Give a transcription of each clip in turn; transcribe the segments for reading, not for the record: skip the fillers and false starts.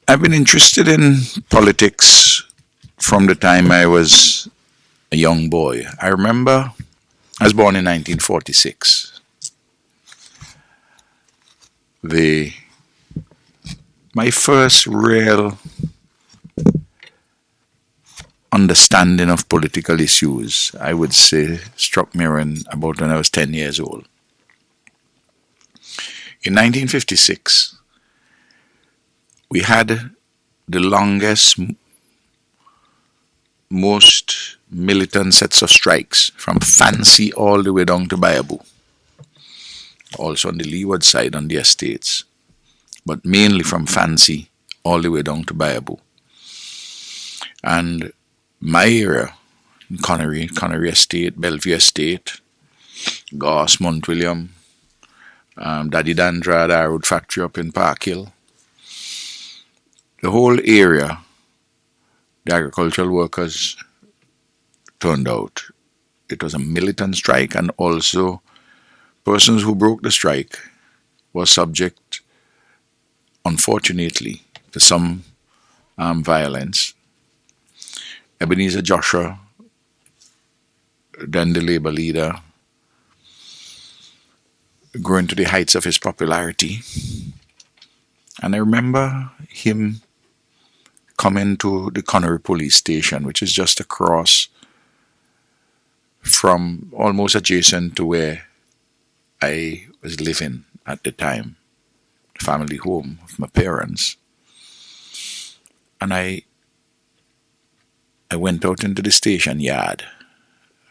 I've been interested in politics from the time I was a young boy. I remember I was born in 1946. The My first real understanding of political issues, I would say, struck me around about when I was 10 years old. In 1956, we had the longest, most militant sets of strikes from Fancy all the way down to Bayaboo, also on the leeward side on the estates, but mainly from Fancy all the way down to Bayaboo. And my area, Connery Estate, Bellevue Estate, Goss, Mount William, Daddy Dandrad, our road factory up in Park Hill, the whole area, the agricultural workers turned out. It was a militant strike, and also persons who broke the strike were subject, unfortunately, to some violence. Ebenezer Joshua, then the labor leader, growing to the heights of his popularity. And I remember him coming to the Connery police station, which is just across from, almost adjacent to where I was living at the time, the family home of my parents. And I went out into the station yard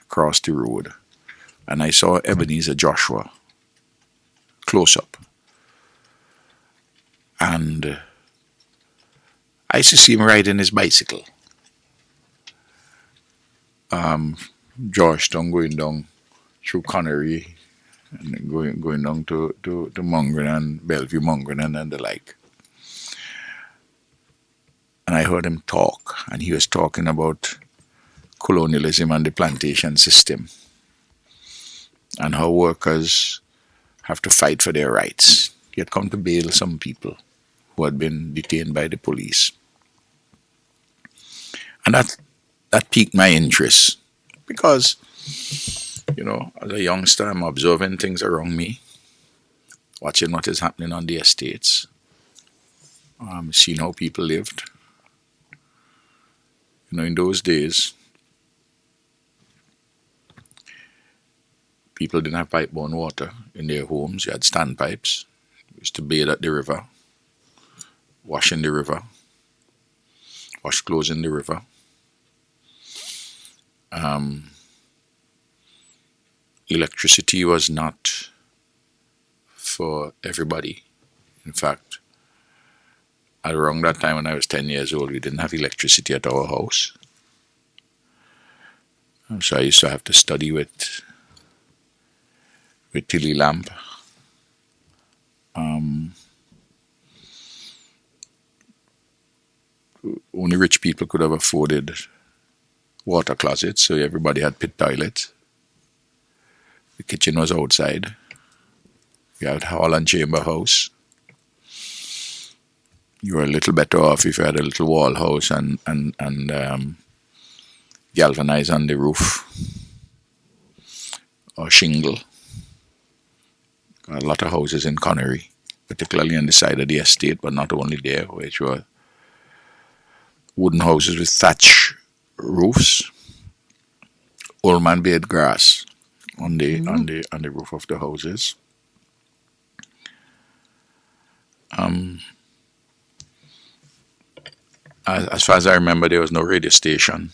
across the road, and I saw Ebenezer Joshua close up. And I used to see him riding his bicycle. Georgetown, going down through Connery and going down to Mongren and Bellevue Mongren and the like. And I heard him talk, and he was talking about colonialism and the plantation system, and how workers have to fight for their rights. He had come to bail some people who had been detained by the police. And that piqued my interest, because, as a youngster, I'm observing things around me, watching what is happening on the estates, seeing how people lived. In those days, people didn't have pipe-borne water in their homes. You had standpipes. You used to bathe at the river, wash in the river, wash clothes in the river. Electricity was not for everybody. In fact, at around that time when I was 10 years old, we didn't have electricity at our house. So I used to have to study with tilly lamp. Only rich people could have afforded water closets, so everybody had pit toilets. The kitchen was outside. You had hall and chamber house. You were a little better off if you had a little wall house and galvanized on the roof or shingle. A lot of houses in Connery, particularly on the side of the estate, but not only there, which were wooden houses with thatch roofs. Old man beard grass on the roof of the houses. As far as I remember, there was no radio station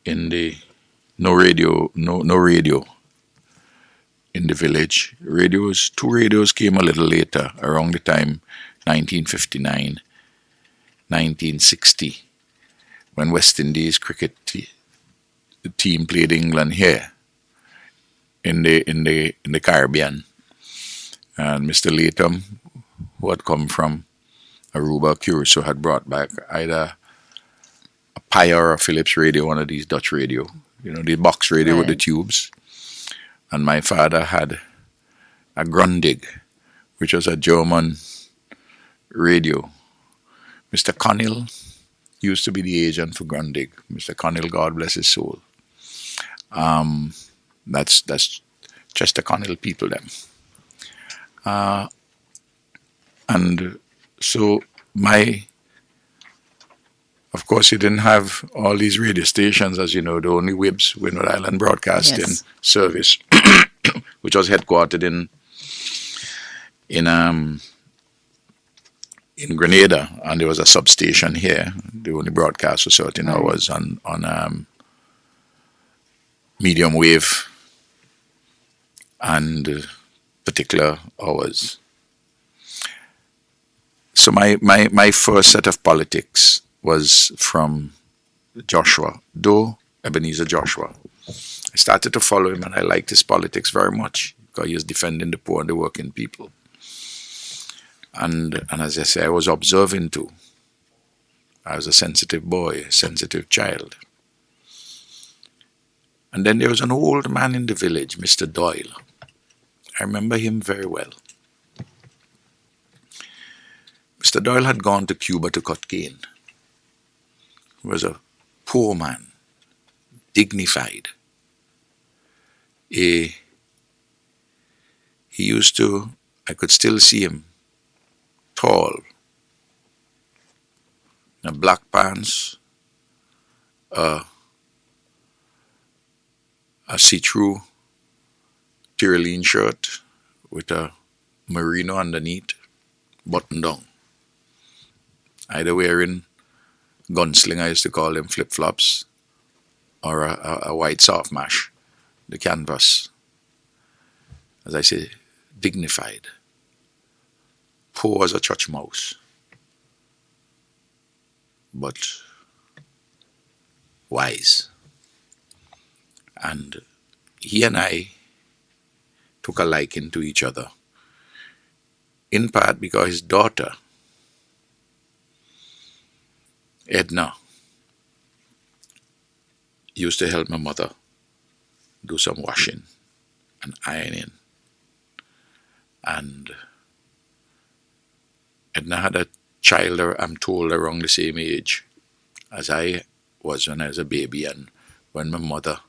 no radio in the village. Two radios came a little later, around the time 1959, 1960, when West Indies cricket team played England here in the Caribbean, and Mr. Latham, who had come from Aruba, Curacao, had brought back either a Paya or a Philips radio, one of these Dutch radio, the box radio with the tubes. And my father had a Grundig, which was a German radio, Mr. Connell used to be the agent for Grundig. Mr. Connell, God bless his soul. That's Chester Connell people them. And so of course, you didn't have all these radio stations, as you know, the only WIBS, Windward Island Broadcasting Service, which was headquartered in Grenada, and there was a substation here. They only broadcast for certain hours on medium wave and particular hours. So my first set of politics was from Joshua, Doyle Ebenezer Joshua. I started to follow him, and I liked his politics very much because he was defending the poor and the working people. And as I say, I was observing too. I was a sensitive boy, a sensitive child. And then there was an old man in the village, Mr. Doyle. I remember him very well. Mr. Doyle had gone to Cuba to cut cane. He was a poor man, dignified. He used to, I could still see him, tall, black pants, a see-through Tyrolean shirt with a merino underneath, button down. Either wearing gunslinger, I used to call them flip-flops, or a white soft mash, the canvas. As I say, dignified. Poor as a church mouse. But wise. And he and I took a liking to each other, in part because his daughter, Edna, used to help my mother do some washing and ironing. And Edna had a child, I'm told, around the same age as I was when I was a baby, and when my mother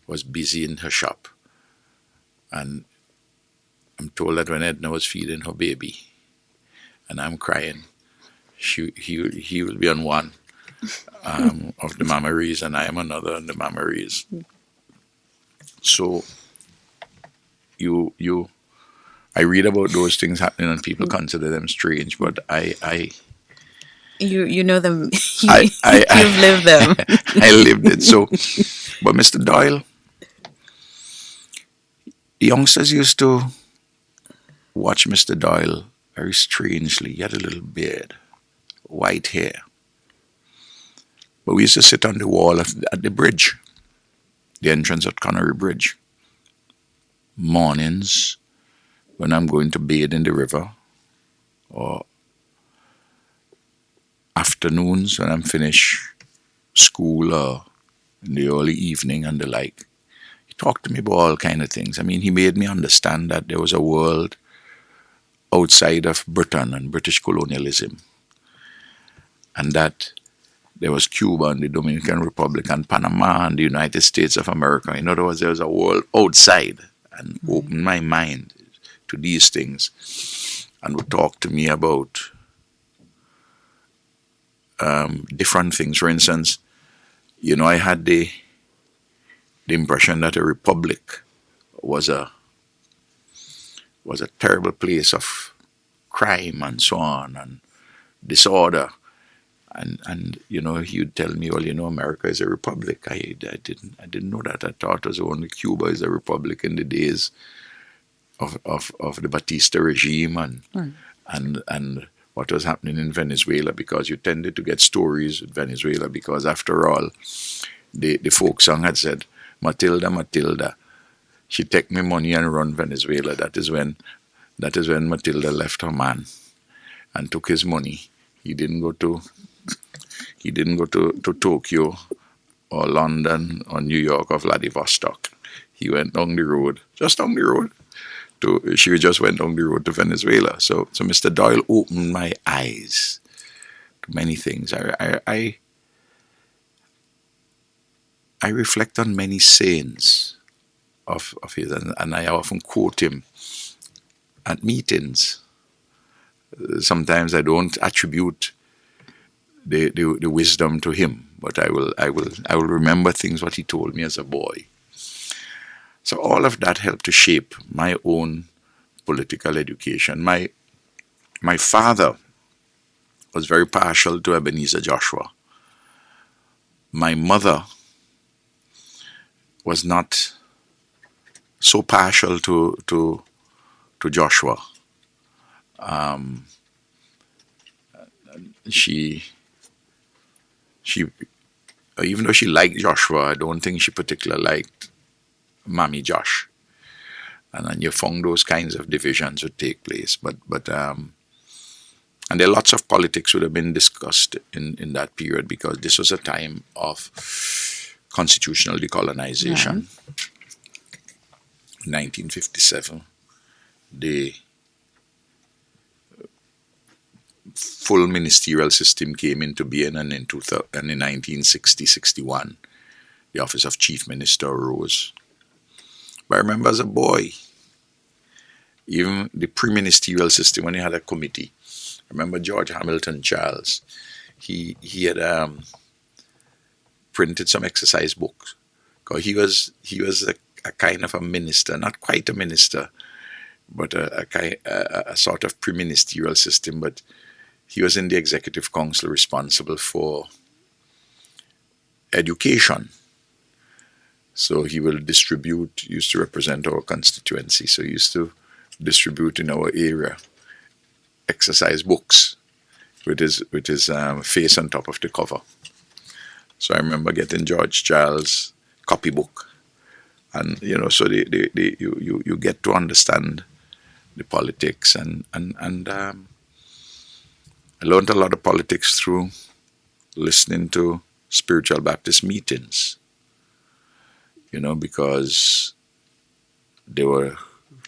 was busy in her shop. And I'm told that when Edna was feeding her baby and I'm crying, he will be on one of the mammaries, and I am another on the mammaries. So I read about those things happening and people consider them strange, but you know them. You've lived them. I lived it. So, but Mr. Doyle, the youngsters used to watch Mr. Doyle very strangely. He had a little beard, white hair. But we used to sit on the wall at the bridge, the entrance at Connery Bridge. Mornings, when I'm going to bathe in the river, or afternoons when I'm finished school, or in the early evening and the like. He talked to me about all kind of things. I mean, he made me understand that there was a world outside of Britain and British colonialism, and that there was Cuba and the Dominican Republic and Panama and the United States of America. In other words, there was a world outside, and opened my mind to these things, and would talk to me about different things. For instance, I had the impression that a republic was a terrible place of crime and so on and disorder. And he would tell me, well, America is a republic. I didn't know that. I thought it was only Cuba is a republic in the days of the Batista regime and what was happening in Venezuela, because you tended to get stories with Venezuela because, after all, the folk song had said, Matilda, Matilda, she take me money and run Venezuela. That is when Matilda left her man and took his money. He didn't go to Tokyo or London or New York or Vladivostok. He went down the road, she just went down the road to Venezuela. So Mr. Doyle opened my eyes many things. I reflect on many sayings of his, and I often quote him at meetings. Sometimes I don't attribute the wisdom to him, but I will remember things what he told me as a boy. So all of that helped to shape my own political education. My father was very partial to Ebenezer Joshua. My mother was not so partial to Joshua. She even though she liked Joshua, I don't think she particularly liked Mammy Josh. And then you found those kinds of divisions would take place. But and there are lots of politics would have been discussed in that period, because this was a time of constitutional decolonization. 1957, the full ministerial system came into being, and in 1960-61, the office of chief minister arose. But I remember as a boy, even the pre-ministerial system, when you had a committee, I remember George Hamilton Charles, he had printed some exercise books, because he was a kind of a minister, not quite a minister, but a sort of pre-ministerial system, but he was in the executive council responsible for education. So he will distribute, used to represent our constituency, so he used to distribute in our area exercise books with his face on top of the cover. So I remember getting George Charles' copybook, and so you get to understand the politics, and I learned a lot of politics through listening to spiritual Baptist meetings, because they were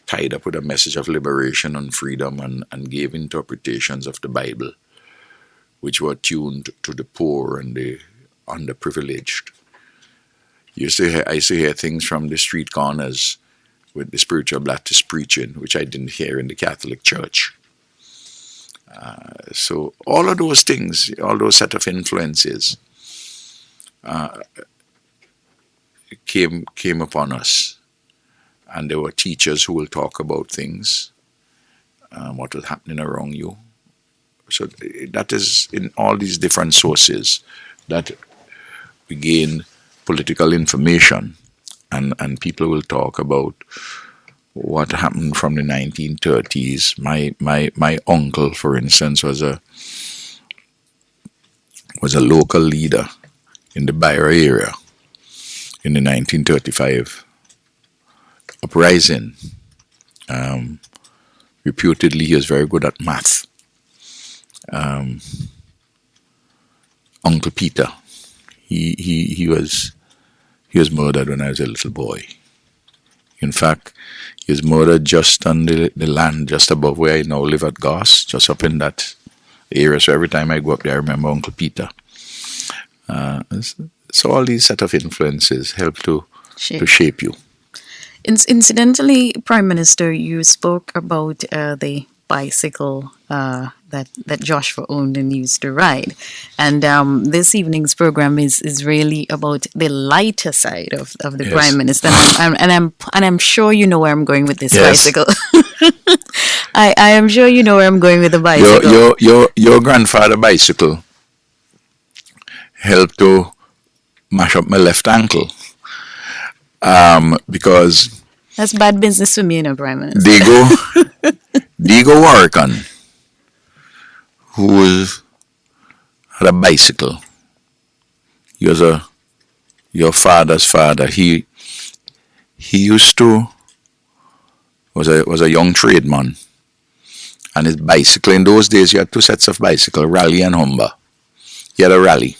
tied up with a message of liberation and freedom, and gave interpretations of the Bible which were tuned to the poor and the underprivileged. I used to hear things from the street corners with the spiritual Baptist preaching, which I didn't hear in the Catholic Church. So all of those things, all those set of influences came upon us. And there were teachers who will talk about things, what was happening around you. So that is in all these different sources that we gain political information, and people will talk about what happened from the 1930s. My uncle, for instance, was a local leader in the Byra area in the 1935 uprising. Reputedly, he was very good at math. Uncle Peter, he was murdered when I was a little boy. In fact, he was murdered just on the land just above where I now live at Goss, just up in that area. So every time I go up there, I remember Uncle Peter. So all these set of influences help to shape you. Incidentally, Prime Minister, you spoke about the bicycle that Joshua owned and used to ride, and this evening's program is really about the lighter side of the Prime Minister, and I'm sure you know where I'm going with this bicycle. I am sure you know where I'm going with the bicycle. Your grandfather bicycle helped to mash up my left ankle. Because that's bad business for me, Prime Minister. Diego Warrican, who had a bicycle. He was your father's father. He used to was a young tradesman, and his bicycle in those days you had two sets of bicycle, Rally and Humber. He had a Rally,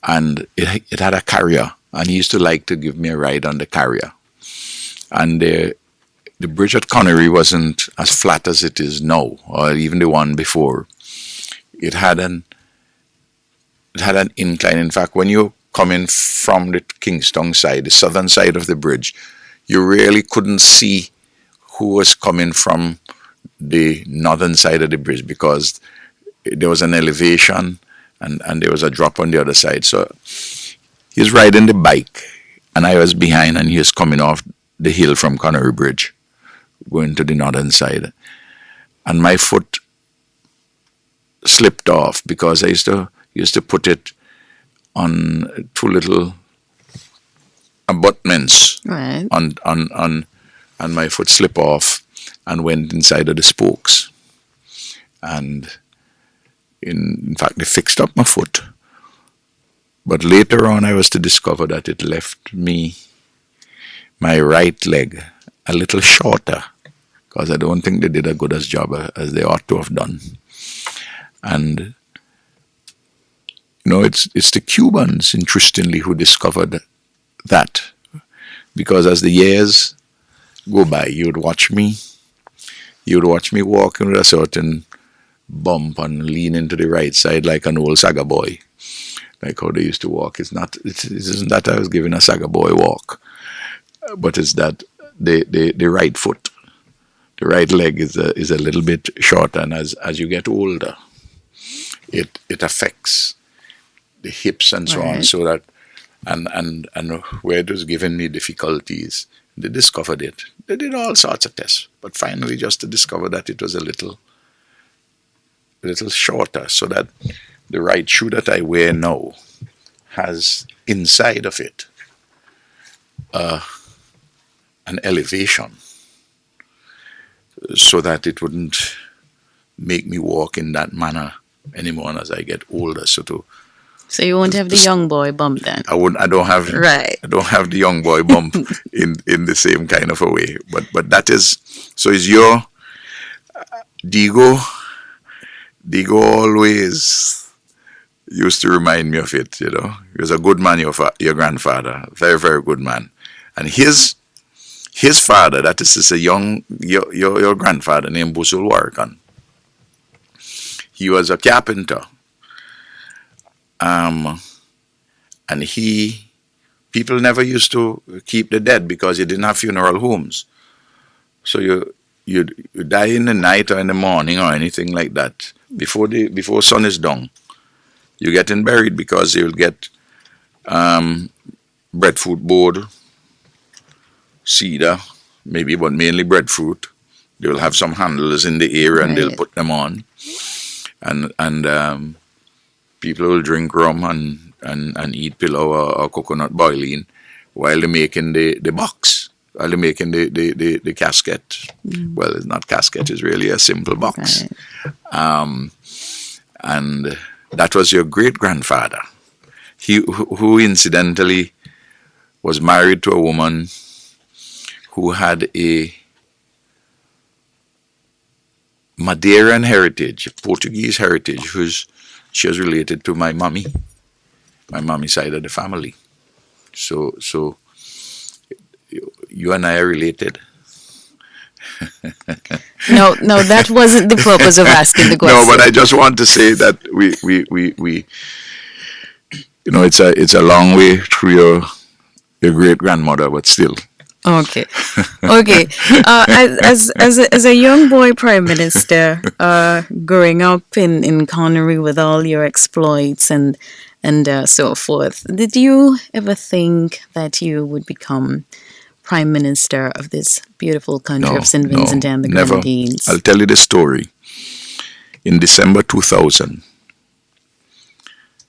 and it had a carrier. And he used to like to give me a ride on the carrier. And the bridge at Connery wasn't as flat as it is now, or even the one before. it had an incline. In fact, when you come in from the Kingston side, the southern side of the bridge, you really couldn't see who was coming from the northern side of the bridge because there was an elevation and there was a drop on the other side. So he's riding the bike and I was behind and he was coming off the hill from Connery Bridge, going to the northern side. And my foot slipped off because I used to put it on two little abutments, Right. And my foot slipped off and went inside of the spokes. And in fact, they fixed up my foot. But later on, I was to discover that it left me, my right leg, a little shorter, because I don't think they did a good as job as they ought to have done. And it's the Cubans, interestingly, who discovered that, because as the years go by, you'd watch me walking with a certain bump and leaning to the right side like an old Saga boy, like how they used to walk. It isn't that I was giving a Saga boy walk, but it's that the right foot, the right leg is a little bit shorter, and as you get older, it affects the hips and so on, so that and where it was giving me difficulties, they discovered it. They did all sorts of tests, but finally just to discover that it was a little shorter, so that the right shoe that I wear now has inside of it an elevation, so that it wouldn't make me walk in that manner anymore as I get older. So you won't have the young boy bump then? I don't have the young boy bump in the same kind of a way. But that is, so is your Digo always used to remind me of it, He was a good man, your grandfather, very, very good man. And his father, that is your grandfather named Busul Warakan, he was a carpenter. And people never used to keep the dead because you didn't have funeral homes. So you die in the night or in the morning or anything like that. Before sun is down, you getting buried, because you'll get breadfruit board, cedar, maybe, but mainly breadfruit. They'll have some handles in the area and they'll put them on. And people will drink rum and eat pillau or coconut boiling while they're making the box, while they're making the casket. Well, it's not casket, it's really a simple box. And that was your great-grandfather, who incidentally was married to a woman who had a Madeiran heritage, Portuguese heritage, she was related to my mommy side of the family. So you and I are related. No, that wasn't the purpose of asking the question. No, but I just want to say that we it's a long way through your great grandmother, but still. Okay. As a young boy prime minister, growing up in Connery with all your exploits and so forth, did you ever think that you would become prime minister of this beautiful country of St. Vincent and the Grenadines? Never. I'll tell you the story. In December 2000,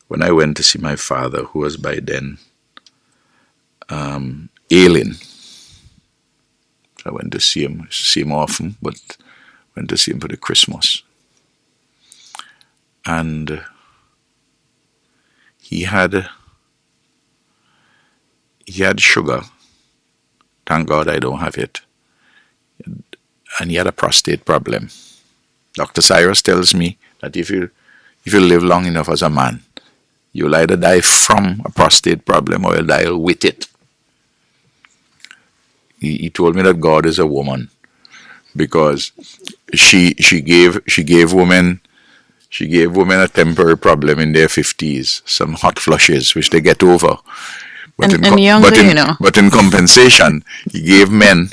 when I went to see my father, who was by then ailing. I went to see him often, but went to see him for the Christmas. And he had sugar. Thank God I don't have it. And he had a prostate problem. Dr. Cyrus tells me that if you live long enough as a man, you'll either die from a prostate problem or you'll die with it. He told me that God is a woman, because she gave women She gave women a temporary problem in their 50s, some hot flushes, which they get over. But And younger, but in compensation, he gave men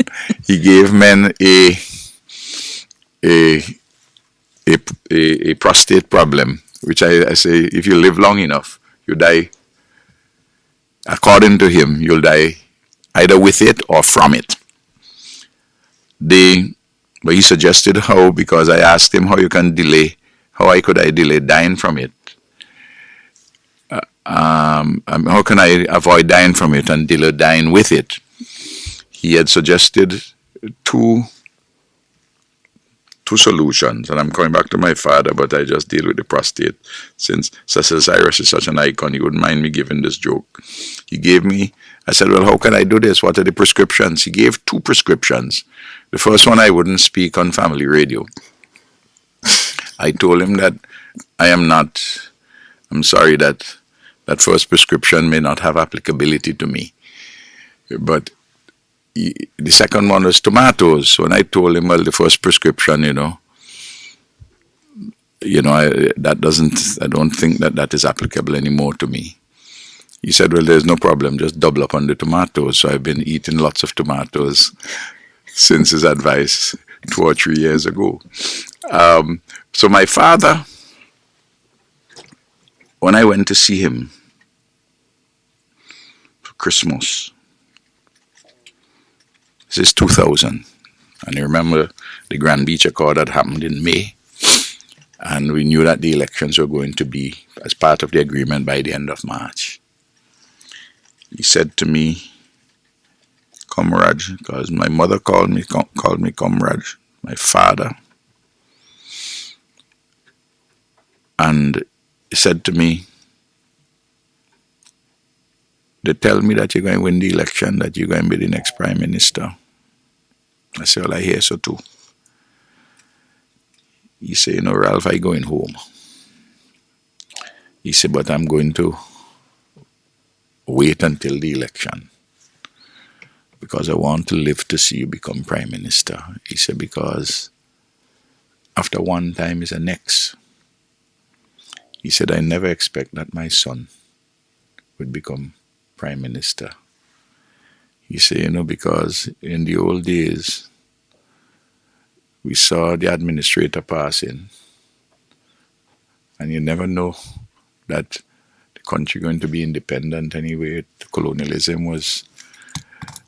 a a prostate problem, which I say, if you live long enough, you die. According to him, you'll die either with it or from it. They, but he suggested how, because I asked him how you can delay, could I delay dying from it? How can I avoid dying from it and delay dying with it? He had suggested two solutions, and I'm coming back to my father, but I just deal with the prostate. Since Cecil Cyrus is such an icon, he wouldn't mind me giving this joke. He gave me, I said, well, how can I do this? What are the prescriptions? He gave two prescriptions. The first one, I wouldn't speak on family radio. I told him that I'm sorry that that first prescription may not have applicability to me. But the second one was tomatoes. When I told him, well, the first prescription, I don't think that is applicable anymore to me. He said, well, there's no problem, just double up on the tomatoes. So I've been eating lots of tomatoes since his advice 2 or 3 years ago. So my father, when I went to see him for Christmas, this is 2000. And you remember the Grand Beach Accord that happened in May. And we knew that the elections were going to be as part of the agreement by the end of March. He said to me, comrade, because my mother called me comrade, my father. And he said to me, they tell me that you're going to win the election, that you're going to be the next prime minister. I said, well, I hear so too. He said, Ralph, I'm going home. He said, but I'm going to wait until the election because I want to live to see you become prime minister. He said, because after one time is a next. He said, I never expect that my son would become prime minister. He said, because in the old days, we saw the administrator passing, and you never know that the country going to be independent anyway. Colonialism was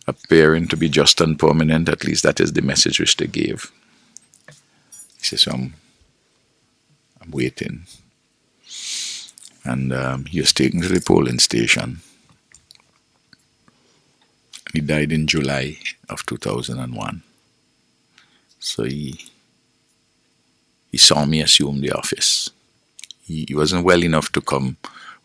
appearing to be just and permanent. At least that is the message which they gave. He says, so I'm waiting. And he was taken to the polling station. He died in July of 2001. So he saw me assume the office. He wasn't well enough to come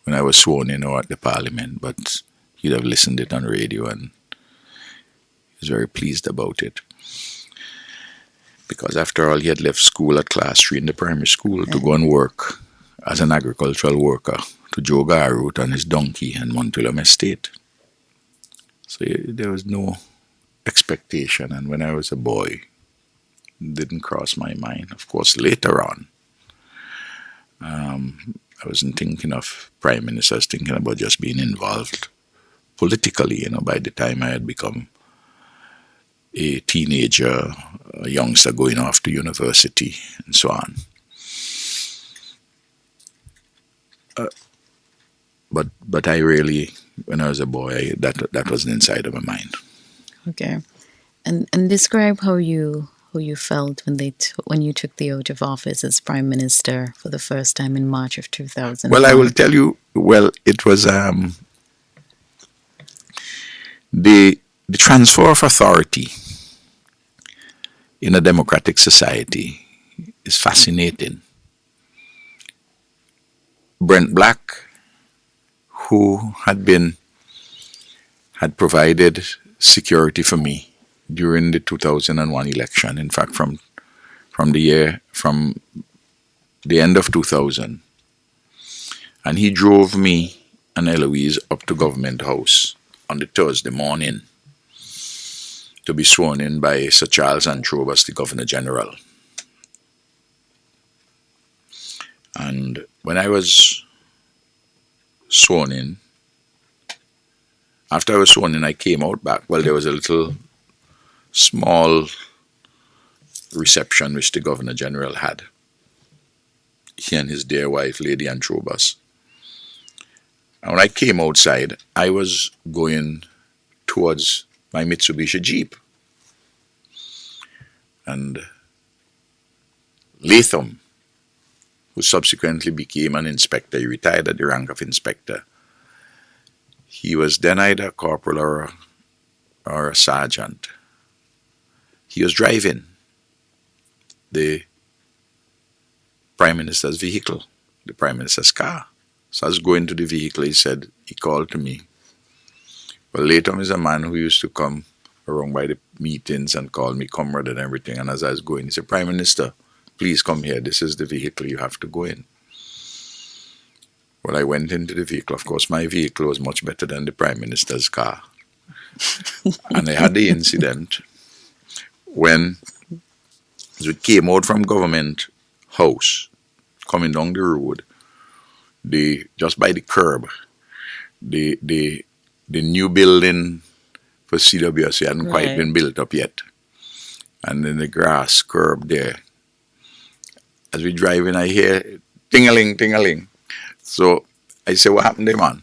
when I was sworn in or at the parliament, but he'd have listened it on radio and he was very pleased about it. Because after all, he had left school at class 3 in the primary school to go and work as an agricultural worker to Joe Garroot on his donkey in Montwilliam Estate. So there was no expectation, and when I was a boy, it didn't cross my mind. Of course, later on, I wasn't thinking of prime minister. I was thinking about just being involved politically. By the time I had become a teenager, a youngster going off to university, and so on. But I really, when I was a boy, that wasn't inside of my mind. Okay, and describe how you felt when you took the oath of office as prime minister for the first time in March of 2000. Well, I will tell you. Well, it was the transfer of authority in a democratic society is fascinating. Brent Black, who had provided security for me during the 2001 election. In fact, from the end of 2000, and he drove me and Eloise up to Government House on the Thursday morning to be sworn in by Sir Charles Antrobus, the Governor General. And when I was sworn in, after I was sworn in, I came out back. Well, there was a little small reception which the Governor General had. He and his dear wife, Lady Antrobus. And when I came outside, I was going towards my Mitsubishi Jeep. And Latham, who subsequently became an inspector, he retired at the rank of inspector. He was then either a corporal or a sergeant. He was driving the Prime Minister's vehicle, the Prime Minister's car. So I was going to the vehicle, he called to me. Well, Latham is a man who used to come around by the meetings and call me comrade and everything. And as I was going, he said, Prime Minister, please come here. This is the vehicle you have to go in. Well, I went into the vehicle. Of course, my vehicle was much better than the Prime Minister's car. And I had the incident when as we came out from Government House, coming down the road, just by the curb, the new building for CWS hadn't quite been built up yet. And then the grass curb there. As we drive in, I hear ting-a-ling, ting-a-ling. So I say, what happened there, man?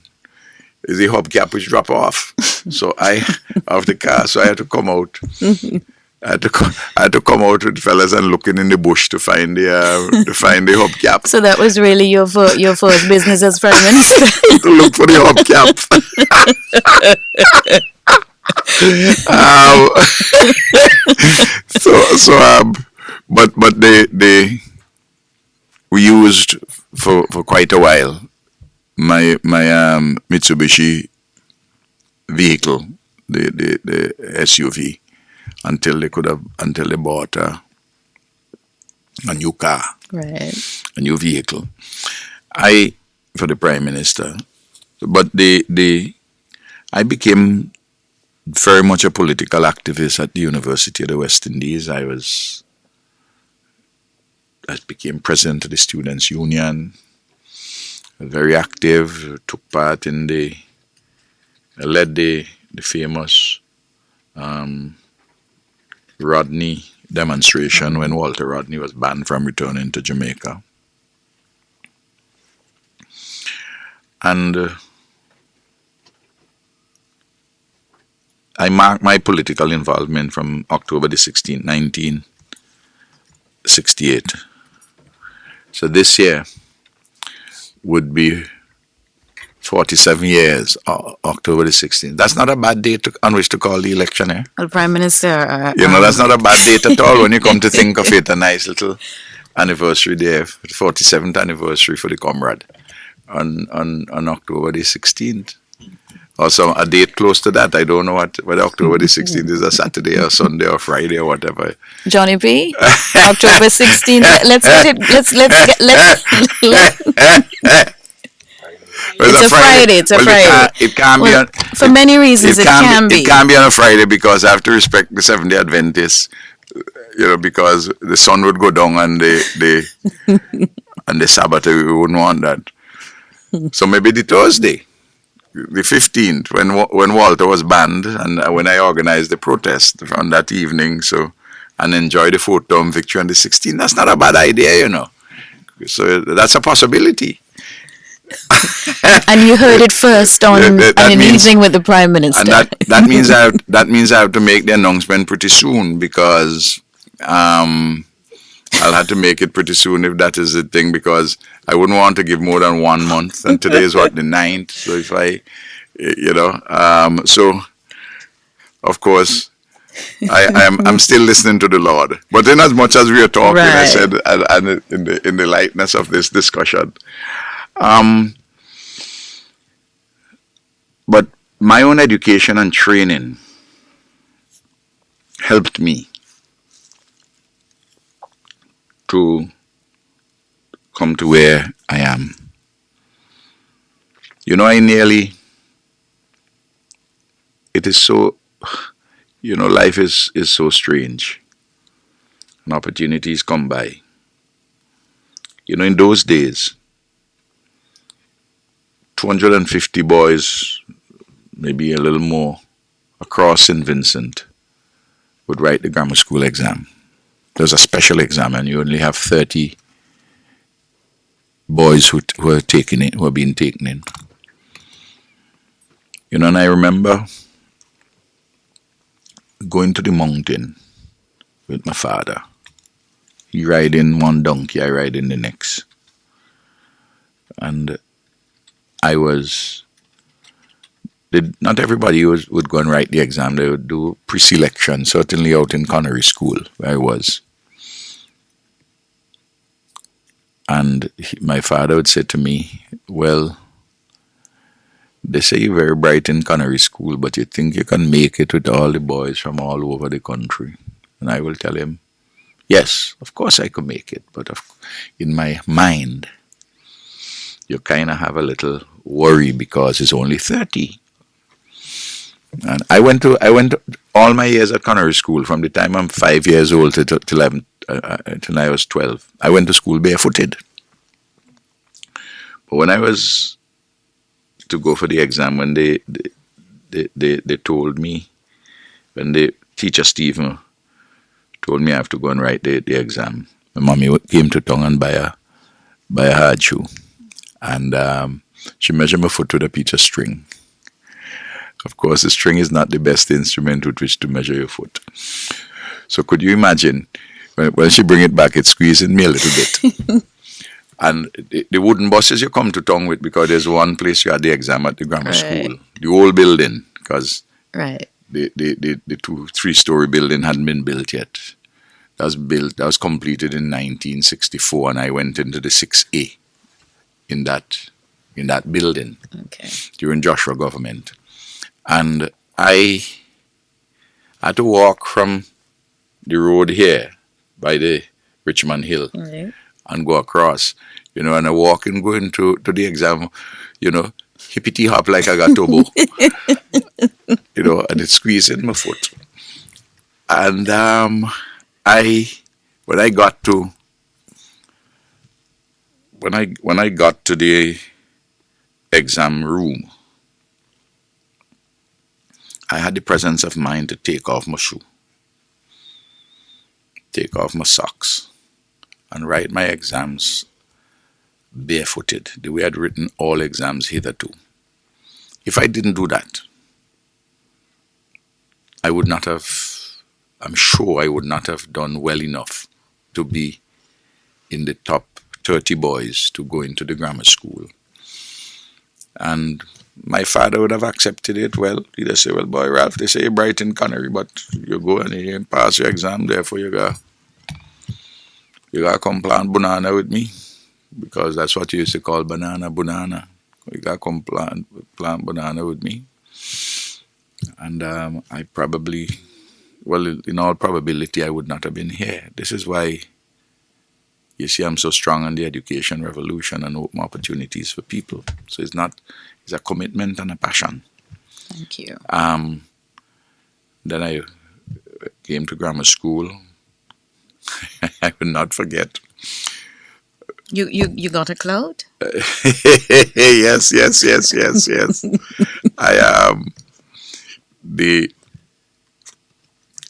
Is the hubcap which drop off? So off the car, so I had to come out. I had to come out with fellas and looking in the bush to find the hubcap. So that was really your first business as Prime Minister? To look for the hubcap. But we used for quite a while my Mitsubishi vehicle, the SUV, until they bought a new car, right, a new vehicle. For the Prime Minister, but I became very much a political activist at the University of the West Indies. I became president of the Students' Union, very active, took part in led the famous Rodney demonstration when Walter Rodney was banned from returning to Jamaica. And I marked my political involvement from October the 16th, 1968. So this year would be 47 years, October the 16th. That's not a bad date on which to call the election, eh? Well, Prime Minister... that's not a bad date at all when you come to think of it. A nice little anniversary there, 47th anniversary for the comrade on October the 16th. Also, a date close to that. I don't know whether October the 16th is a Saturday or Sunday or Friday or whatever. Johnny P, October 16th. Let's get it. It's a Friday. It's a Friday. It can't be on, for many reasons. It can be. It can't be on a Friday because I have to respect the Seventh-day Adventists. Because the sun would go down and the Sabbath. We wouldn't want that. So maybe the Thursday, the 15th, when Walter was banned and when I organized the protest on that evening. And enjoy the fourth-term victory on the 16th. That's not a bad idea, So that's a possibility. And you heard it first on an evening with the Prime Minister. And that means I have to make the announcement pretty soon because I'll have to make it pretty soon if that is the thing, because I wouldn't want to give more than 1 month, and today is the 9th. So if so of course I'm still listening to the Lord. But in as much as we are talking, right. I said, and in the lightness of this discussion. But my own education and training helped me to come to where I am. It is so, life is so strange. And opportunities come by. In those days, 250 boys, maybe a little more, across St. Vincent would write the grammar school exam. There's a special exam, and you only have 30 boys who are taking it, who are being taken in. And I remember going to the mountain with my father. He riding one donkey, I riding the next. And I was, not everybody would go and write the exam. They would do pre-selection, certainly out in Connery School, where I was. And my father would say to me, well, they say you're very bright in Connery School, but you think you can make it with all the boys from all over the country? And I will tell him, yes, of course I could make it, but in my mind, you kind of have a little worry because it's only 30. And I went to all my years at Connery School, from the time I'm 5 years old till I was 12. I went to school barefooted. But when I was to go for the exam, when they told me, when the teacher Stephen told me I have to go and write the exam, my mommy came to town and buy a hard shoe, and she measured my foot with a piece of string. Of course, the string is not the best instrument with which to measure your foot. So could you imagine, when she bring it back, it's squeezing me a little bit. And the wooden buses you come to town with, because there's one place you had the exam at the grammar school, the old building, because the 2-3 story building hadn't been built yet. That was completed in 1964, and I went into the 6A in that building during Joshua government. And I had to walk from the road here by the Richmond Hill and go across, and I walk and go into the exam, hippity hop like I got turbo, and it's squeezing my foot. And when I got to the exam room, I had the presence of mind to take off my shoe, take off my socks, and write my exams barefooted, the way I'd written all exams hitherto. If I didn't do that, I'm sure I would not have done well enough to be in the top 30 boys to go into the grammar school. And my father would have accepted it. Well, he'd have said, well, boy, Ralph, they say you're bright in Connery, but you go and you pass your exam, therefore you got to come plant banana with me, because that's what you used to call banana. You got to come plant banana with me. And I probably, well, in all probability, I would not have been here. This is why you see I'm so strong on the education revolution and open opportunities for people. So it's a commitment and a passion. Thank you. Then I came to grammar school. I will not forget. You got a cloud? Yes.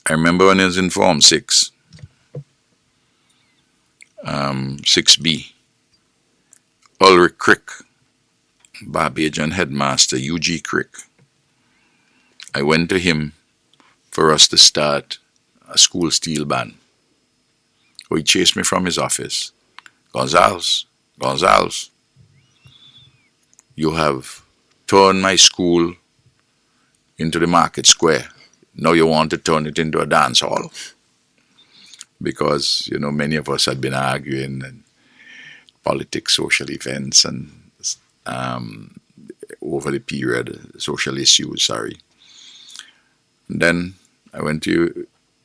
I remember when I was in Form 6, 6B, Ulrich Crick, Barbadian headmaster, U.G. Crick. I went to him for us to start a school steel band. So he chased me from his office. Gonzales, you have turned my school into the market square. Now you want to turn it into a dance hall. Because, many of us had been arguing and politics, social events, and over the period, social issues, And then I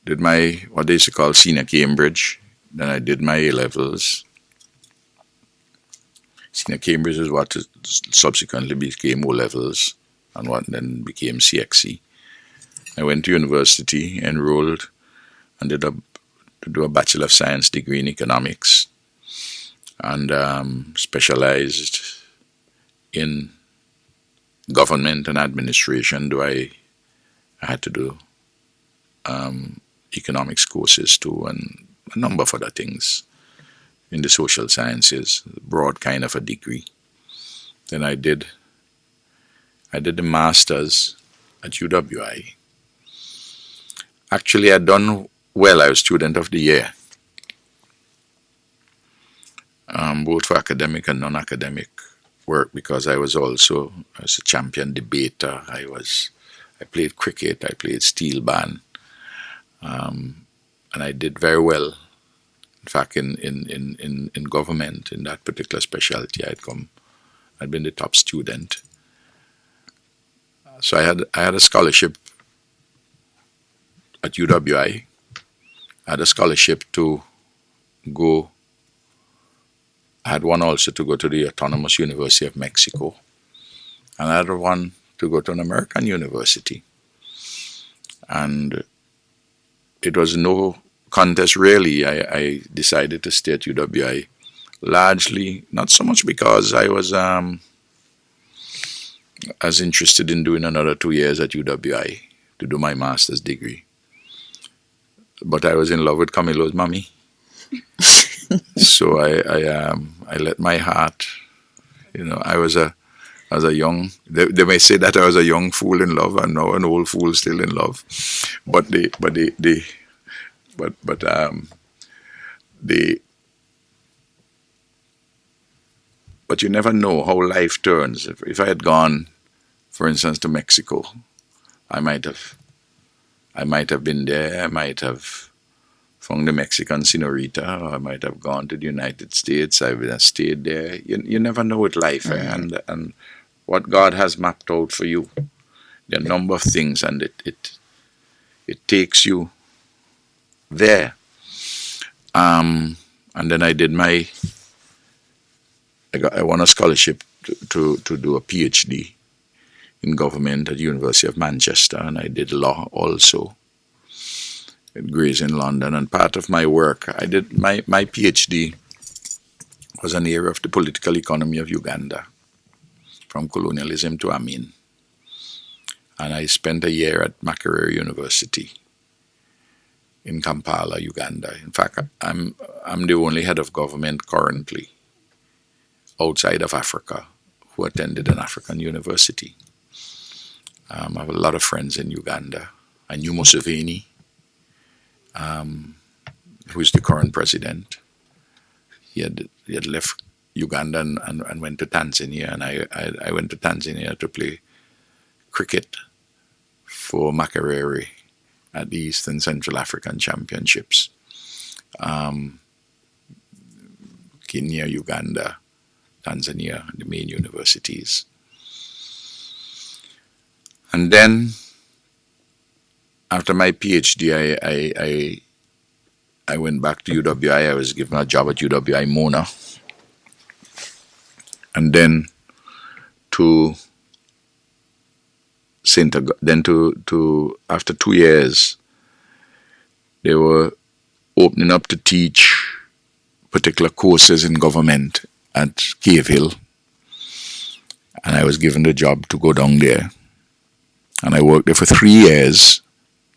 did my, what they used to call senior Cambridge. Then I did my A-levels. Senior Cambridge is what subsequently became O-levels and what then became CXC. I went to university, enrolled, and to do a Bachelor of Science degree in economics. and specialized in government and administration. I had to do economics courses too, and a number of other things in the social sciences, broad kind of a degree. Then I did the masters at UWI. Actually, I'd done well. I was student of the year, both for academic and non-academic work, because I was a champion debater. I played cricket, I played steel band, and I did very well. In fact, in government, in that particular specialty, I'd been the top student. So I had a scholarship at UWI. I had a scholarship to go. I had one also to go to the Autonomous University of Mexico, and I had one to go to an American university. And it was no contest really. I decided to stay at UWI, largely not so much because I was as interested in doing another 2 years at UWI to do my master's degree, but I was in love with Camilo's mommy. So I let my heart, I was a young. They may say that I was a young fool in love, and now an old fool still in love. But you never know how life turns. If I had gone, for instance, to Mexico, I might have been there. I might have found the Mexican senorita, or I might have gone to the United States. I would have stayed there. You never know with life, and what God has mapped out for you. There are a number of things, and it takes you there. And then I won a scholarship to do a PhD in government at the University of Manchester, and I did law also at Gray's in London. And part of my work, I did my PhD was an area of the political economy of Uganda, from colonialism to Amin. And I spent a year at Makerere University in Kampala, Uganda. In fact, I'm the only head of government currently outside of Africa who attended an African university. I have a lot of friends in Uganda. I knew Museveni, who is the current president. He had left Uganda and went to Tanzania, and I went to Tanzania to play cricket for Makerere at the Eastern Central African Championships. Kenya, Uganda, Tanzania, the main universities. And then, after my PhD, I went back to UWI. I was given a job at UWI Mona. And then after 2 years, they were opening up to teach particular courses in government at Cave Hill. And I was given the job to go down there. And I worked there for 3 years,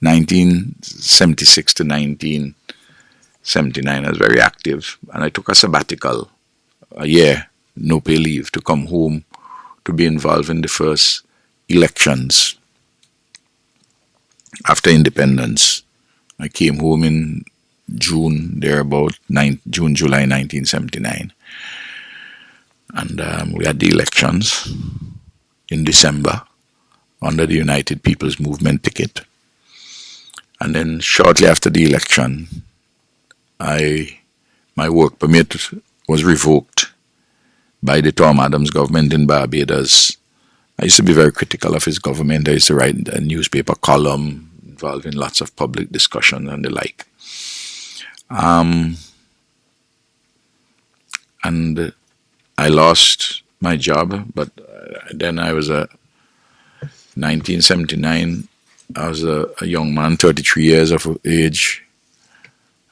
1976 to 1979. I was very active. And I took a sabbatical, a year, no pay leave, to come home to be involved in the first elections after independence. I came home in June, July 1979. And we had the elections in December under the United People's Movement ticket. And then shortly after the election, my work permit was revoked by the Tom Adams government in Barbados. I used to be very critical of his government. I used to write a newspaper column involved in lots of public discussion and the like. And I lost my job, but then I was 1979, I was a young man, 33 years of age,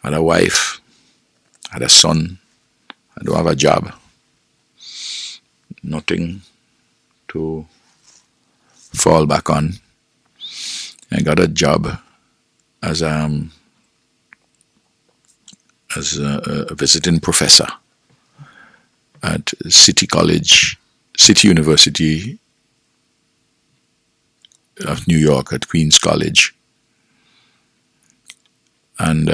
had a wife, had a son, I don't have a job, nothing to fall back on. I got a job as a visiting professor at City University of New York at Queens College, and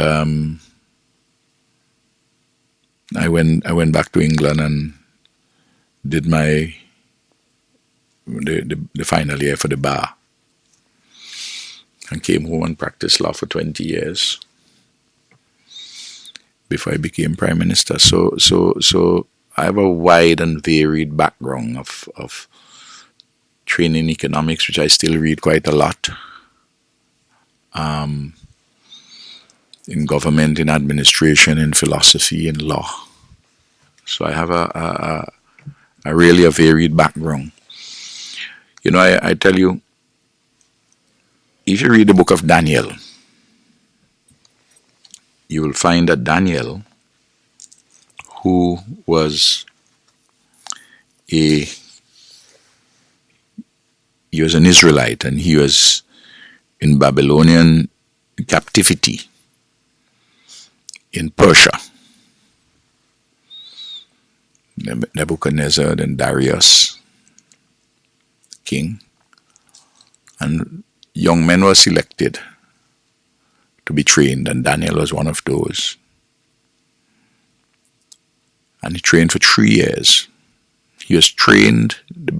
I went back to England and did the final year for the bar, and came home and practiced law for 20 years before I became prime minister. So I have a wide and varied background of training in economics, which I still read quite a lot. In government, in administration, in philosophy, in law. So I have a really a varied background. You know, I tell you, if you read the book of Daniel, you will find that Daniel, who was he was an Israelite, and he was in Babylonian captivity in Persia. Nebuchadnezzar and Darius, king, and young men were selected to be trained, and Daniel was one of those. And he trained for 3 years. He was trained,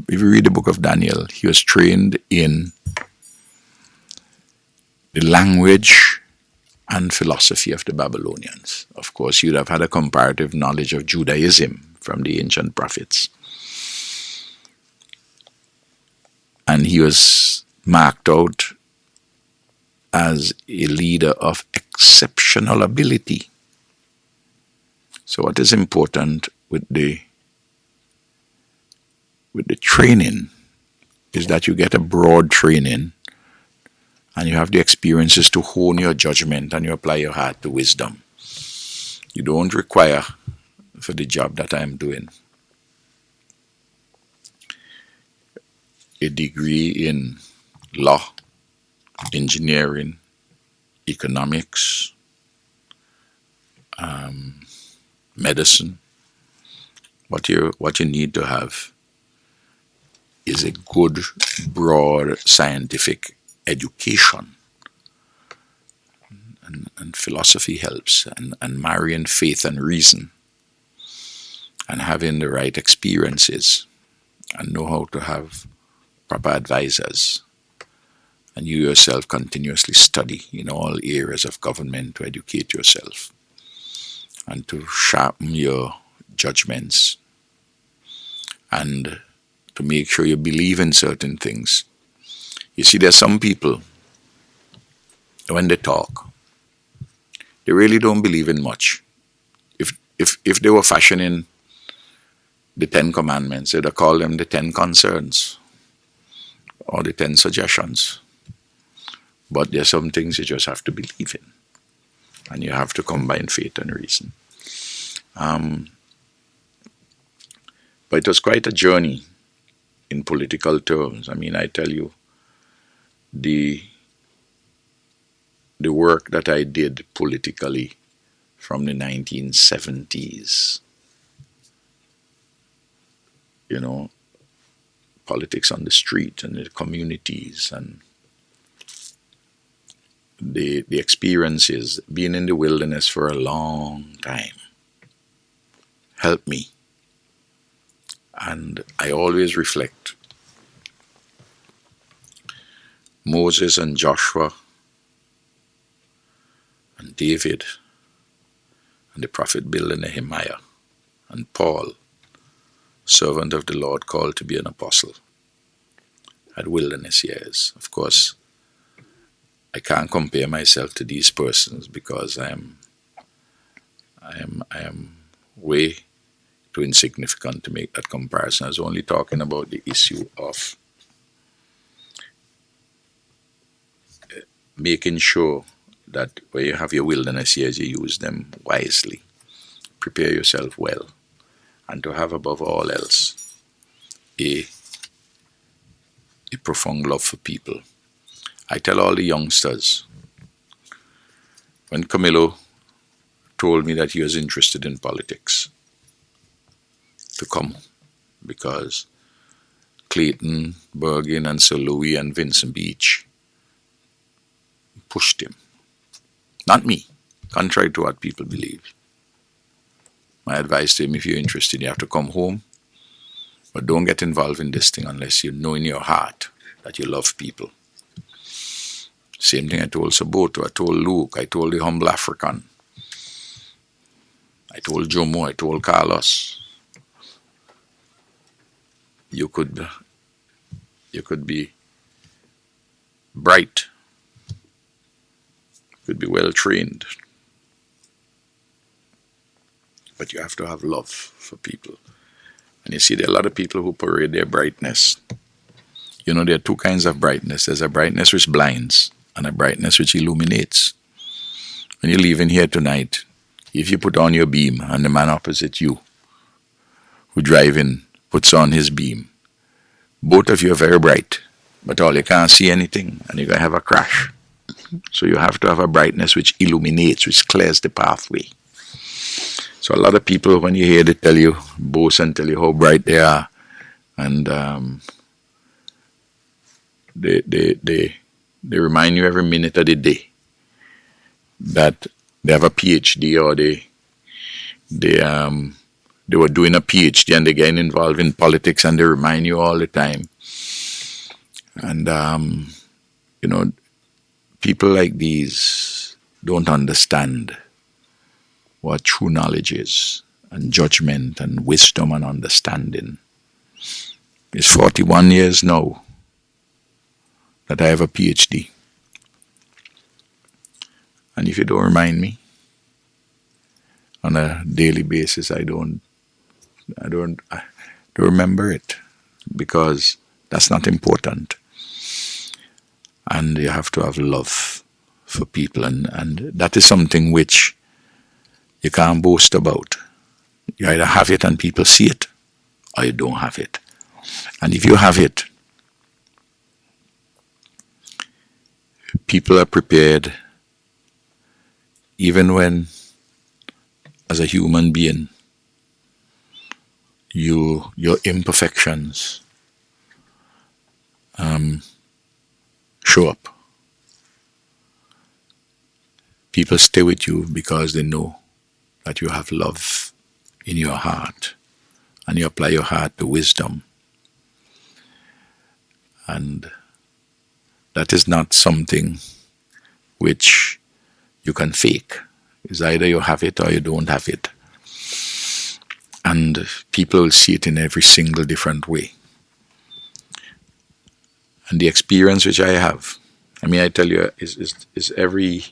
if you read the book of Daniel, he was trained in the language and philosophy of the Babylonians. Of course, you'd have had a comparative knowledge of Judaism from the ancient prophets. And he was marked out as a leader of exceptional ability. So what is important with the training is that you get a broad training and you have the experiences to hone your judgment and you apply your heart to wisdom. You don't require, for the job that I'm doing, a degree in law, engineering, economics, medicine. What you need to have is a good, broad scientific education. And philosophy helps, and marrying faith and reason, and having the right experiences, and know how to have proper advisors. And you yourself continuously study in all areas of government to educate yourself and to sharpen your judgments and to make sure you believe in certain things. You see, there's some people, when they talk, they really don't believe in much. If they were fashioning the 10 Commandments, they'd call them the 10 Concerns or the 10 Suggestions. But there's some things you just have to believe in, and you have to combine faith and reason. But it was quite a journey in political terms. I mean, I tell you, the work that I did politically from the 1970s, you know, politics on the street and the communities and the experiences, being in the wilderness for a long time, helped me. And I always reflect Moses and Joshua and David and the prophet Bill and Nehemiah and Paul, servant of the Lord called to be an apostle, had wilderness years. Of course, I can't compare myself to these persons because I am way too insignificant to make that comparison. I was only talking about the issue of making sure that when you have your wilderness years, you use them wisely. Prepare yourself well. and to have above all else a, a profound love for people. I tell all the youngsters, when Camilo told me that he was interested in politics, to come, because Clayton, Bergen, and Sir Louis and Vincent Beach pushed him. Not me, contrary to what people believe. My advice to him, if you're interested, you have to come home, but don't get involved in this thing unless you know in your heart that you love people. Same thing I told Saboto, I told Luke, I told the humble African, I told Jomo, I told Carlos. You could be bright, you could be well trained, but you have to have love for people. And you see, there are a lot of people who parade their brightness. You know, there are two kinds of brightness. There's a brightness which blinds and a brightness which illuminates. When you're leaving here tonight, if you put on your beam and the man opposite you who driving puts on his beam, both of you are very bright, but all you can't see anything and you're going to have a crash. So you have to have a brightness which illuminates, which clears the pathway. So a lot of people, when you hear they tell you, boast and tell you how bright they are, and they remind you every minute of the day that they have a PhD, or they were doing a PhD and they're getting involved in politics, and they remind you all the time. And you know, people like these don't understand what true knowledge is, and judgment and wisdom and understanding. It's 41 years now that I have a PhD. And if you don't remind me on a daily basis, I don't remember it, because that's not important. And you have to have love for people, and that is something which you can't boast about. You either have it and people see it, or you don't have it. And if you have it, people are prepared, even when, as a human being, your imperfections show up. People stay with you because they know that you have love in your heart, and you apply your heart to wisdom. And that is not something which you can fake. It's either you have it or you don't have it. And people will see it in every single different way. And the experience which I have, I mean, I tell you, is every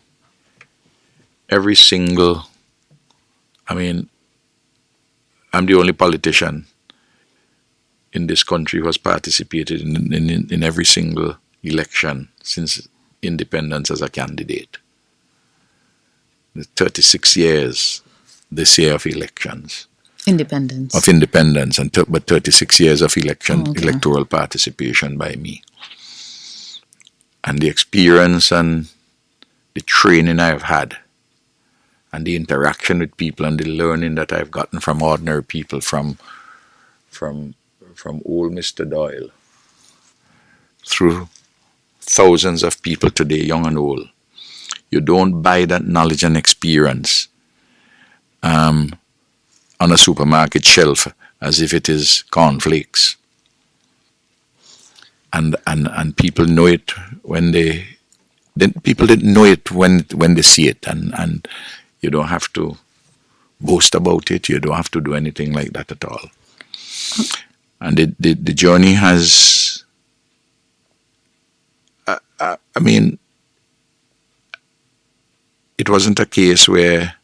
single, I mean, I'm the only politician in this country who has participated in every single election since independence as a candidate. 36 years this year of elections. Independence. Of independence, but 36 years of electoral participation by me. And the experience and the training I've had, and the interaction with people, and the learning that I've gotten from ordinary people, from old Mr. Doyle, through thousands of people today, young and old. You don't buy that knowledge and experience on a supermarket shelf as if it is cornflakes. And people know it when people didn't know it when they see it, and you don't have to boast about it. You don't have to do anything like that at all. And the journey has, I mean, it wasn't a case where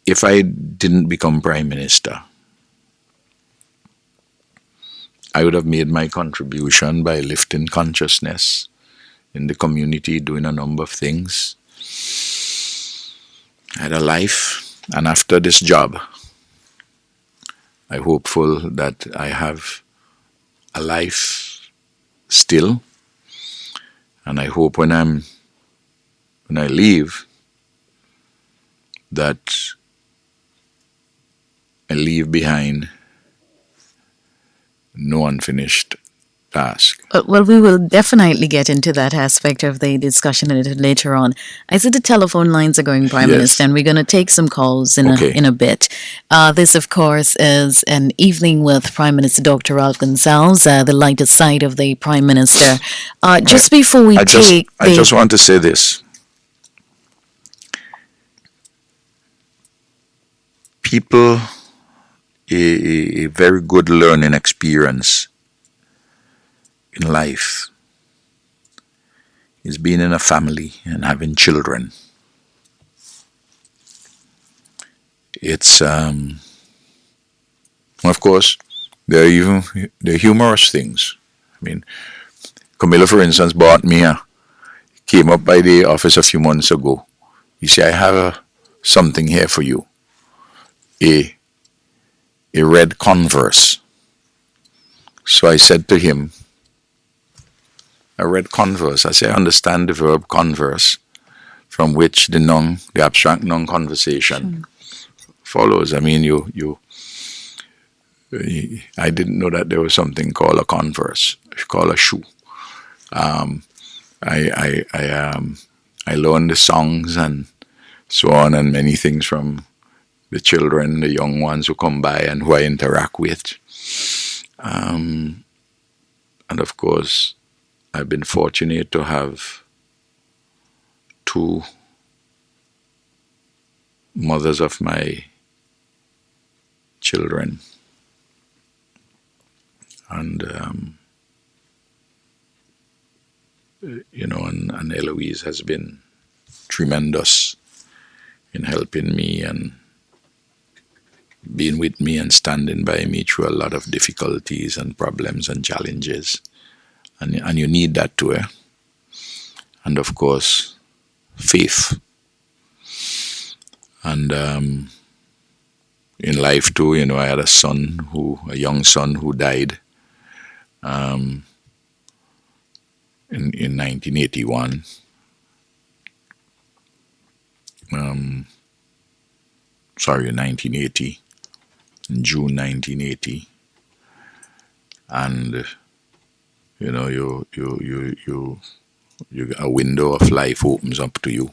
if I didn't become Prime Minister, I would have made my contribution by lifting consciousness in the community, doing a number of things. I had a life, and after this job, I'm hopeful that I have a life still, and I hope when I leave that I leave behind no unfinished task. Well, we will definitely get into that aspect of the discussion a little later on. I see the telephone lines are going, Prime Minister, Yes. and we're going to take some calls in Okay. a bit. This, of course, is an evening with Prime Minister Dr. Ralph Gonsalves, the lighter side of the Prime Minister. Just before we I take just want to say this. People, a very good learning experience in life is being in a family and having children. It's of course there are humorous things. I mean, Camilla, for instance, came up by the office a few months ago. He said, "I have something here for you, a red Converse." So I said to him, "A red Converse." I say, "I understand the verb converse, from which the abstract non-conversation follows." I mean, I didn't know that there was something called a converse, called a shoe. I learned the songs and so on, and many things from the children, the young ones who come by and who I interact with. And of course, I've been fortunate to have two mothers of my children. And, and Eloise has been tremendous in helping me and being with me and standing by me through a lot of difficulties and problems and challenges. And you need that too, eh? And of course, faith. And in life too, I had a young son who died in 1981. In 1980, in June 1980. And a window of life opens up to you,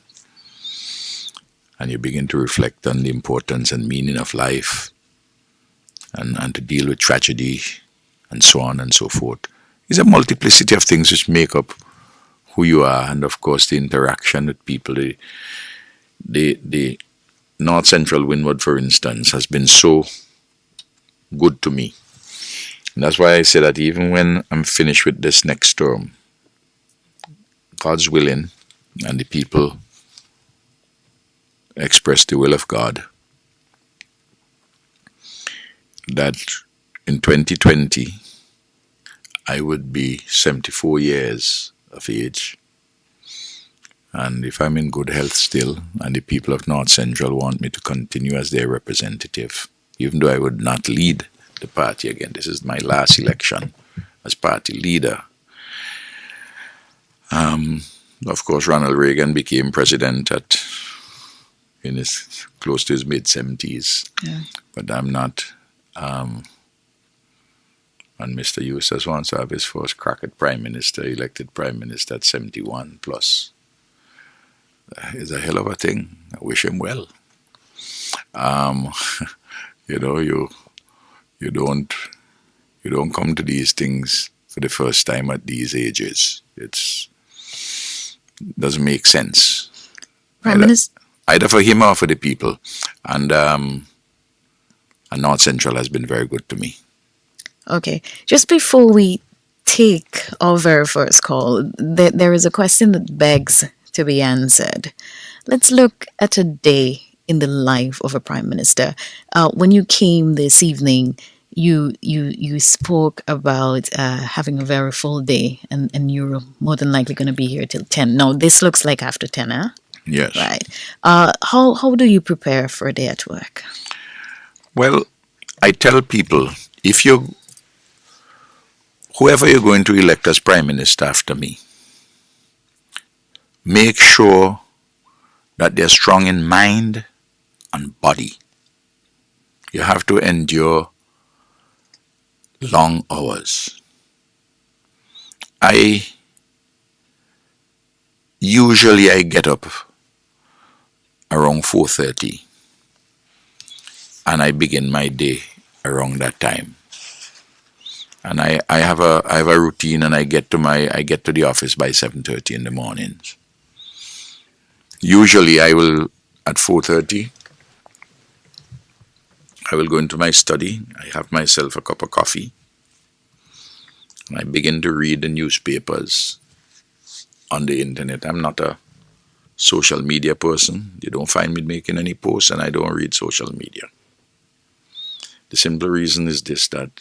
and you begin to reflect on the importance and meaning of life, and to deal with tragedy, and so on and so forth. It's a multiplicity of things which make up who you are, and of course the interaction with people. The North Central Windward, for instance, has been so good to me. And that's why I say that even when I'm finished with this next term, God's willing, and the people express the will of God, that in 2020 I would be 74 years of age. And if I'm in good health still, and the people of North Central want me to continue as their representative, even though I would not lead the party again, this is my last election as party leader. Of course, Ronald Reagan became president close to his mid-70s. Yeah. But I'm not. And Mr. Eustace wants to have his first crack at prime minister, elected prime minister at 71 plus. It's a hell of a thing. I wish him well. You don't come to these things for the first time at these ages. It doesn't make sense. Prime Minister. Either for him or for the people. And North Central has been very good to me. Okay. Just before we take our very first call, there is a question that begs to be answered. Let's look at a day in the life of a prime minister. When you came this evening, you spoke about having a very full day, and you're more than likely going to be here till 10. Now, this looks like after 10, huh? Yes. Right. How do you prepare for a day at work? Well, I tell people, if you, whoever you're going to elect as prime minister after me, make sure that they're strong in mind and body. You have to endure long hours. I usually get up around 4:30 and I begin my day around that time. And I have a routine, and I get to the office by 7:30 in the mornings. Usually I will at 4:30 I will go into my study, I have myself a cup of coffee, and I begin to read the newspapers on the internet. I'm not a social media person. You don't find me making any posts, and I don't read social media. The simple reason is this, that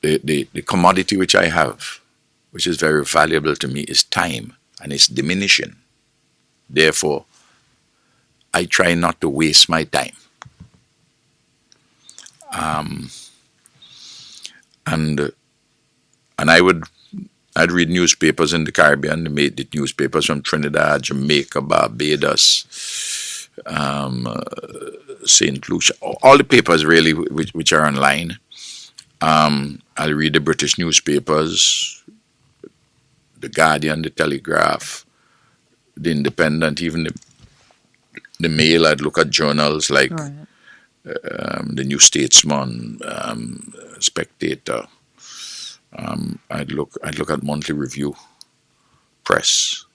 the commodity which I have, which is very valuable to me, is time, and it's diminishing. Therefore, I try not to waste my time. And I'd read newspapers in the Caribbean. They made the newspapers from Trinidad, Jamaica, Barbados, St. Lucia, all the papers really which are online. I'll read the British newspapers, the Guardian, the Telegraph, the Independent, even the Mail. I'd look at journals like Right. the New Statesman, Spectator. I'd look at Monthly Review Press,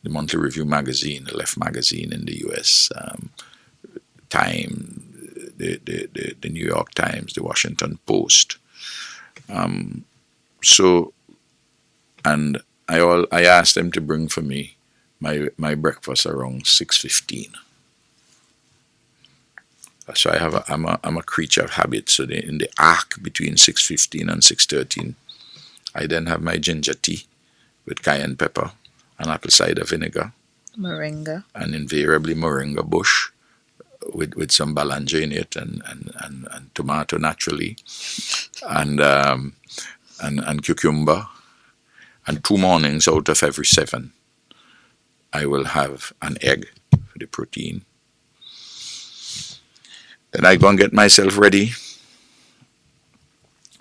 the Monthly Review magazine, the Left magazine in the U.S., Time, the New York Times, the Washington Post. So, and I asked them to bring for me my breakfast around 6:15. So I'm a creature of habit. So in the arc between 6:15 and 6:13, I then have my ginger tea with cayenne pepper and apple cider vinegar, Moringa. and invariably moringa bush with some balanja in it, and tomato naturally, and cucumber. And 2 mornings out of every 7, I will have an egg for the protein. Then I go and get myself ready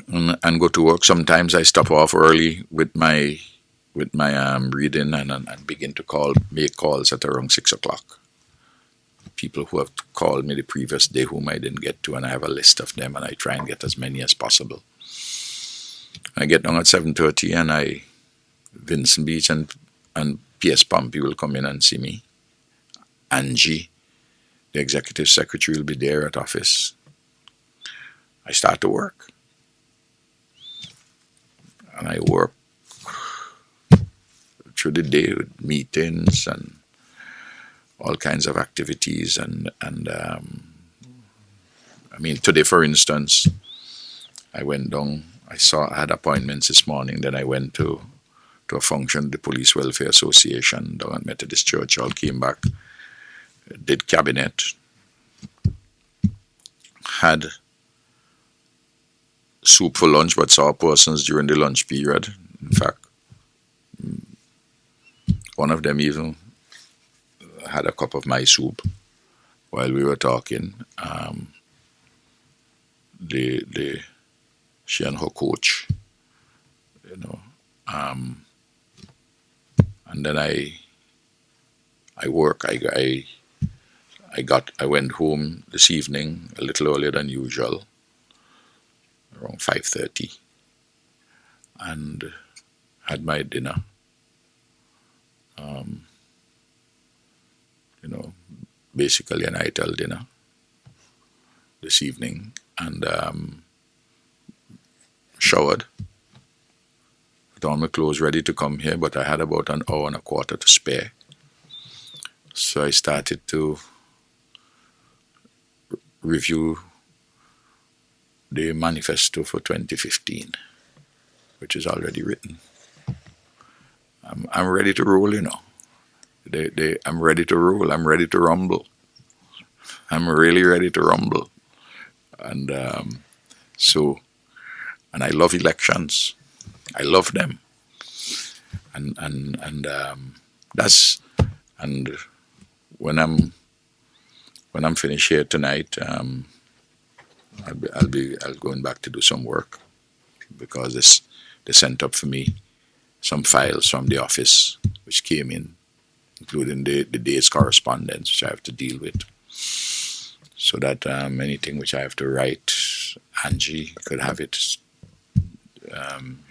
and go to work. Sometimes I stop off early with my reading, and begin to make calls at around 6 o'clock. People who have called me the previous day whom I didn't get to, and I have a list of them, and I try and get as many as possible. I get down at 7:30, and Vincent Beach and P.S. Pompey will come in and see me. Angie, the executive secretary, will be there at office. I start to work. And I work through the day with meetings and all kinds of activities. And I mean, today, for instance, I went down, I had appointments this morning, then I went to a function of the Police Welfare Association down at Methodist Church. All came back, did cabinet, had soup for lunch, but saw persons during the lunch period. In fact, one of them even had a cup of my soup while we were talking. She and her coach, and then I work. I went home this evening a little earlier than usual, around 5:30, and had my dinner. Basically an ITEL dinner this evening, and showered, put on my clothes ready to come here, but I had about an hour and a quarter to spare. So I started to review the manifesto for 2015, which is already written. I'm ready to roll, I'm ready to roll. I'm ready to rumble. I'm really ready to rumble. And so, and I love elections. I love them. And that's and when I'm finished here tonight, I'll going back to do some work because they sent up for me some files from the office which came in, including the day's correspondence which I have to deal with. So that anything which I have to write, Angie could have it.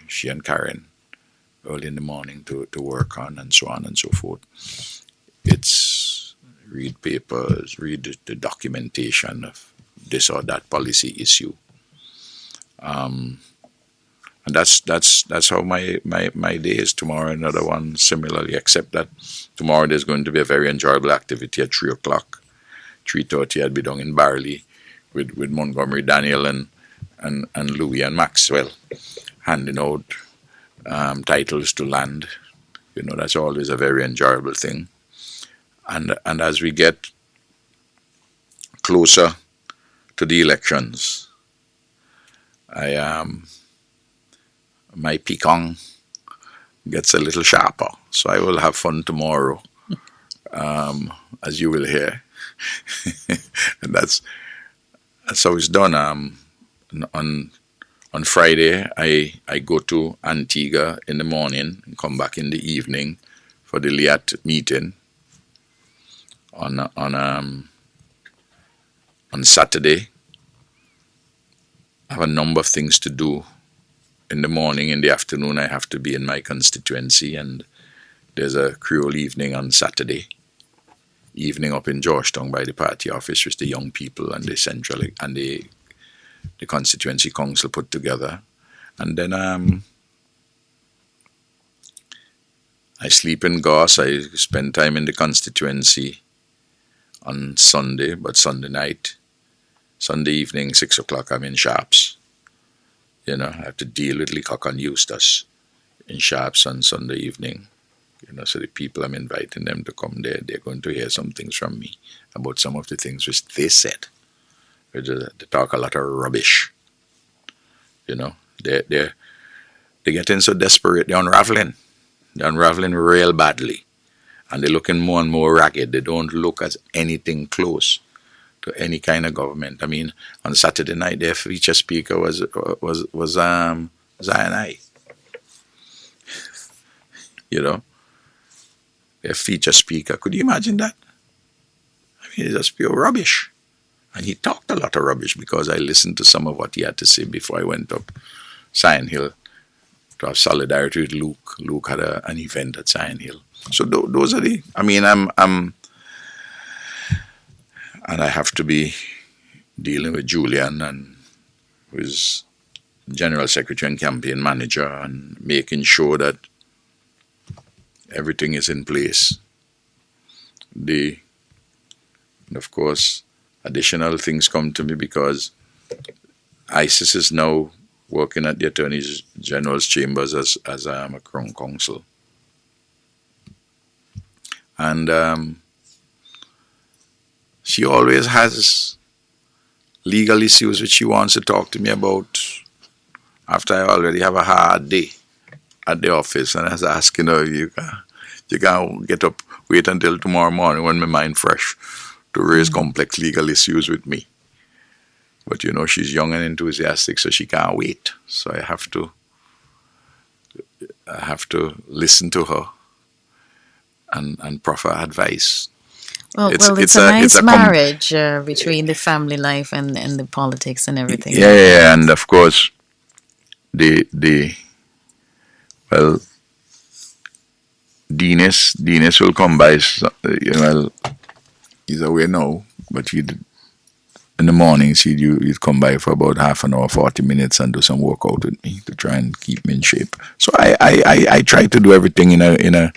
She and Karen early in the morning to work on and so forth. It's read papers, read the documentation of this or that policy issue. And that's how my day is. Tomorrow another one similarly, except that tomorrow there's going to be a very enjoyable activity at 3 o'clock. 3:30 I'll be down in Barley with Montgomery Daniel and Louis and Maxwell handing out titles to land. That's always a very enjoyable thing. And as we get closer to the elections, my pecan gets a little sharper. So I will have fun tomorrow, as you will hear. And that's how it's done. On Friday, I go to Antigua in the morning and come back in the evening for the LIAT meeting. On Saturday, I have a number of things to do. In the morning, in the afternoon, I have to be in my constituency, and there's a Creole evening on Saturday evening up in Georgetown by the party office, which the young people and the central and the constituency council put together. And then I sleep in Goss. I spend time in the constituency on Sunday, but Sunday night, Sunday evening, 6 o'clock, I'm in Sharps. I have to deal with Leacock and Eustace in Sharps on Sunday evening. So the people, I'm inviting them to come there. They're going to hear some things from me about some of the things which they said. They talk a lot of rubbish. They're getting so desperate. They're unraveling. They're unraveling real badly. And they're looking more and more ragged. They don't look as anything close to any kind of government. I mean, on Saturday night, their feature speaker was Zion I. Their feature speaker. Could you imagine that? I mean, it's just pure rubbish. And he talked a lot of rubbish because I listened to some of what he had to say before I went up Sion Hill to have solidarity with Luke. Luke had an event at Sion Hill. So those are the. I mean, I'm, and I have to be dealing with Julian and who is general secretary and campaign manager, and making sure that everything is in place. And of course, additional things come to me because ISIS is now working at the Attorney General's chambers as a Crown Counsel. And she always has legal issues which she wants to talk to me about after I already have a hard day at the office. And I was asking her, you can't get up, wait until tomorrow morning when my mind fresh to raise complex legal issues with me. But she's young and enthusiastic, so she can't wait. So I have to listen to her and proffer advice. Well, it's a nice marriage between the family life and the politics and everything. Yeah, and of course, Dinis will come by. He's away now, but in the mornings he'd come by for about half an hour, 40 minutes, and do some workout with me to try and keep me in shape. So I try to do everything in a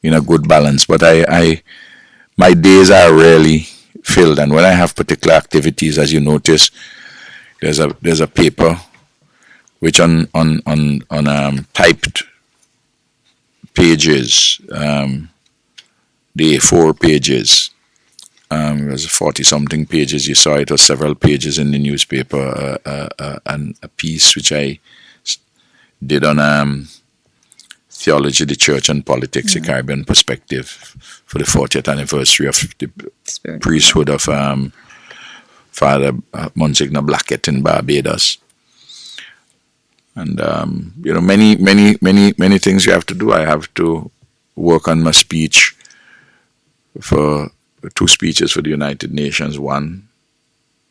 good balance, but my days are rarely filled, and when I have particular activities, as you notice, there's a paper which on typed pages, the A4 pages, It was 40-something pages. You saw it was several pages in the newspaper, and a piece which I did on theology, the church, and politics, a Caribbean perspective for the 40th anniversary of the priesthood of Father Monsignor Blackett in Barbados. And many things you have to do. I have to work on my speech for 2 speeches for the United Nations. One,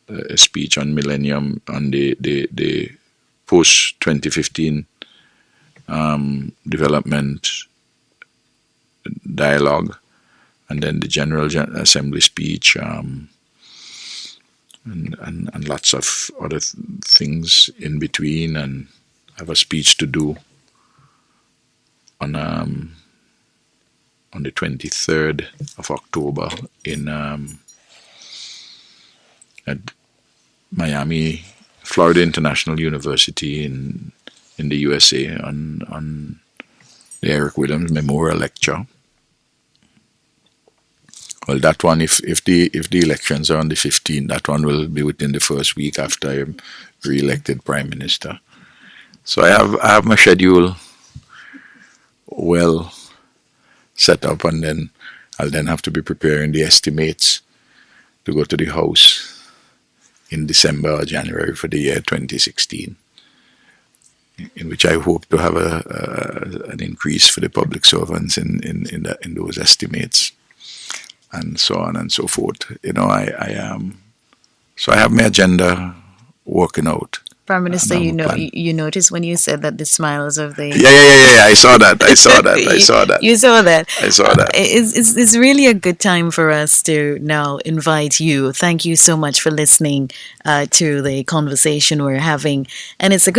a speech on millennium, on the post 2015 development dialogue, and then the General Assembly speech, and lots of other things in between. And I have a speech to do on the 23rd of October in at Miami, Florida International University in the USA on the Eric Williams Memorial Lecture. Well, that one, if the elections are on the 15th, that one will be within the first week after I'm re-elected Prime Minister. So I have my schedule well set up, and then I'll then have to be preparing the estimates to go to the House in December or January for the year 2016, in which I hope to have an increase for the public servants in those estimates, and so on and so forth. So I have my agenda working out. Prime Minister, you noticed when you said that the smiles of the... Yeah. I saw that. You saw that. I saw that. It's really a good time for us to now invite you. Thank you so much for listening to the conversation we're having. And it's a good